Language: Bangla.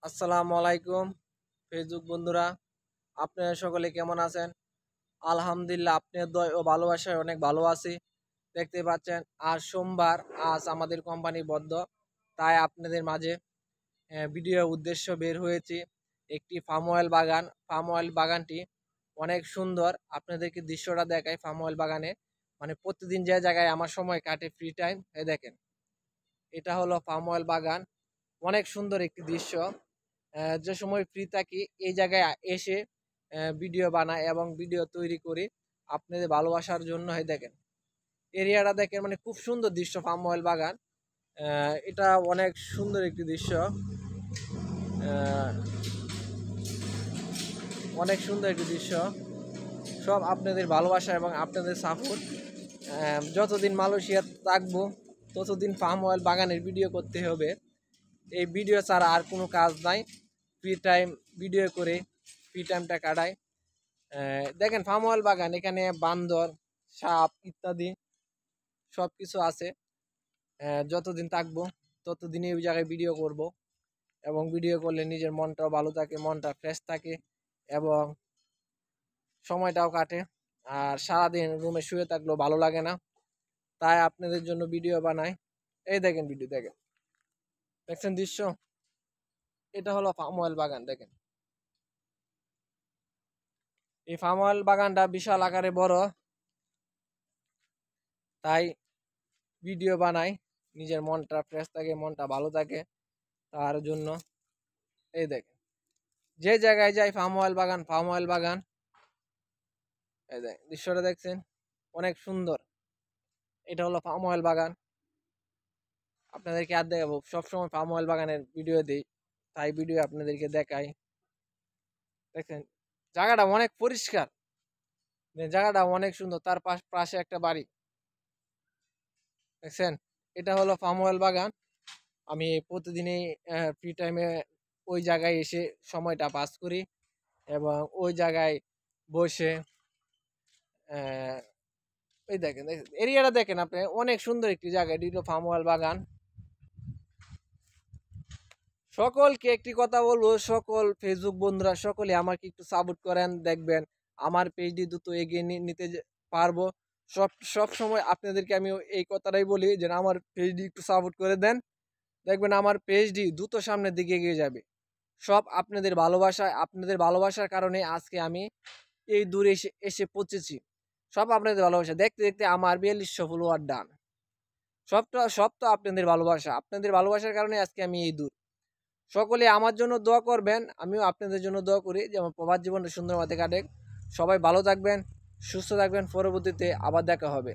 আসসালামু আলাইকুম ফেসবুক বন্ধুরা, আপনারা সকলে কেমন আছেন? আলহামদুলিল্লাহ, আপনার দয় ও ভালোবাসায় অনেক ভালো আছি। দেখতে পাচ্ছেন আজ সোমবার, আজ আমাদের কোম্পানি বন্ধ, তাই আপনাদের মাঝে ভিডিও উদ্দেশ্য বের হয়েছি। একটি ফার্ম অয়েল বাগান, ফার্ম অয়েল বাগানটি অনেক সুন্দর। আপনাদেরকে দৃশ্যটা দেখাই ফার্ম অয়েল বাগানে, মানে প্রতিদিন যে জায়গায় আমার সময় কাটে ফ্রি টাইম, দেখেন এটা হলো ফার্ম অয়েল বাগান। অনেক সুন্দর একটি দৃশ্য। যে সময় ফ্রি থাকি এই জায়গায় এসে ভিডিও বানাই এবং ভিডিও তৈরি করি আপনাদের ভালোবাসার জন্য। দেখেন এরিয়াটা দেখেন, মানে খুব সুন্দর দৃশ্য ফার্ম অয়েল বাগান। এটা অনেক সুন্দর একটি দৃশ্য, অনেক সুন্দর একটি দৃশ্য। সব আপনাদের ভালোবাসা এবং আপনাদের সাপোর্ট। যতদিন মালয়েশিয়া থাকবো ততদিন ফার্ম অয়েল বাগানের ভিডিও করতে হবে। এই ভিডিও ছাড়া আর কোনো কাজ নাই। ফ্রি টাইম ভিডিও করে ফ্রি টাইমটা কাটাই। দেখেন ফার্ম অয়েল বাগান, এখানে বান্দর, সাপ ইত্যাদি সব কিছু আছে। যতদিন থাকবো ততদিনই ওই জায়গায় ভিডিও করব, এবং ভিডিও করলে নিজের মনটাও ভালো থাকে, মনটা ফ্রেশ থাকে এবং সময়টাও কাটে। আর সারাদিন রুমে শুয়ে থাকলেও ভালো লাগে না, তাই আপনাদের জন্য ভিডিও বানাই। এই দেখেন ভিডিও দেখছেন দৃশ্য, এটা হলো ফার্ম অয়েল বাগান। দেখেন এই ফার্ম অয়েল বাগানটা বিশাল আকারে বড়, তাই ভিডিও বানাই, নিজের মনটা ফ্রেশ থাকে, মনটা ভালো থাকে তার জন্য। এই দেখেন যে জায়গায় যাই ফার্ম অয়েল বাগান, ফার্ম অয়েল বাগান। এই দেখ দৃশ্যটা দেখছেন, অনেক সুন্দর। এটা হলো ফার্ম অয়েল বাগান। আপনাদেরকে আর দেখাবো, সবসময় ফার্ম অয়েল বাগানের ভিডিও দিই, তাই ভিডিও আপনাদেরকে দেখাই। দেখছেন জায়গাটা অনেক পরিষ্কার, জায়গাটা অনেক সুন্দর। তার পাশে একটা বাড়ি দেখছেন। এটা হলো ফার্ম অয়েল বাগান। আমি প্রতিদিনই ফ্রি টাইমে ওই জায়গায় এসে সময়টা পাস করি এবং ওই জায়গায় বসে এই দেখেন এরিয়াটা দেখেন আপনি, অনেক সুন্দর একটি জায়গা। এটি হলো ফার্ম অয়েল বাগান। সকলকে একটি কথা বলবো, সকল ফেসবুক বন্ধুরা সকলে আমাকে একটু সাপোর্ট করেন। দেখবেন আমার পেজটি দ্রুত এগিয়ে নিতে পারবো। সব সময় আপনাদেরকে আমি এই কথাটাই বলি যে আমার পেজটি একটু সাপোর্ট করে দেন, দেখবেন আমার পেজটি দ্রুত সামনের দিকে এগিয়ে যাবে। সব আপনাদের ভালোবাসা, আপনাদের ভালোবাসার কারণে আজকে আমি এই দূরে এসে পৌঁছেছি। সব আপনাদের ভালোবাসা, দেখতে দেখতে আমার 4200 ফলোয়ার ডান। সব তো আপনাদের ভালোবাসা, আপনাদের ভালোবাসার কারণে আজকে আমি এই দূর। সকলে আমার জন্য দোয়া করবেন, আমিও আপনাদের জন্য দোয়া করি যে আমার প্রবাস জীবনটা সুন্দর মতে কাটে। সবাই ভালো থাকবেন, সুস্থ থাকবেন। পরবর্তীতে আবার দেখা হবে।